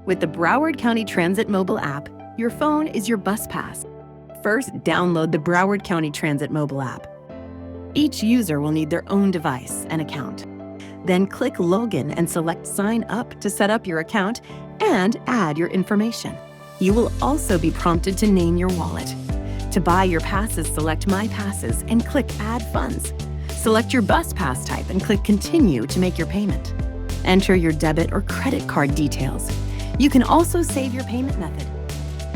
With the Broward County Transit Mobile App, your phone is your bus pass. First, download the Broward County Transit Mobile App. Each user will need their own device and account. Then click Login and select Sign Up to set up your account and add your information. You will also be prompted to name your wallet. To buy your passes, select My Passes and click Add Funds. Select your bus pass type and click Continue to make your payment. Enter your debit or credit card details. You can also save your payment method.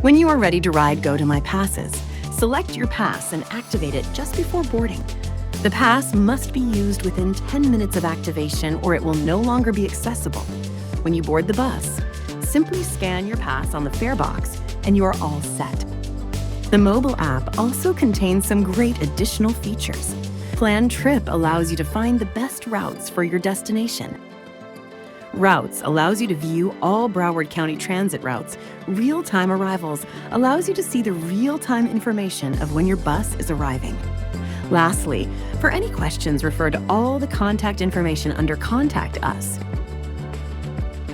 When you are ready to ride, go to My Passes. Select your pass and activate it just before boarding. The pass must be used within 10 minutes of activation or it will no longer be accessible. When you board the bus, simply scan your pass on the fare box and you are all set. The mobile app also contains some great additional features. Plan Trip allows you to find the best routes for your destination. Routes allows you to view all Broward County Transit routes. Real-time arrivals allows you to see the real-time information of when your bus is arriving. Lastly, for any questions, refer to all the contact information under Contact Us.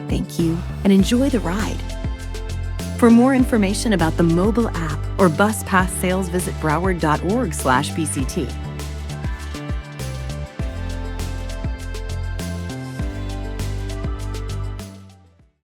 Thank you and enjoy the ride. For more information about the mobile app or bus pass sales, visit broward.org/BCT.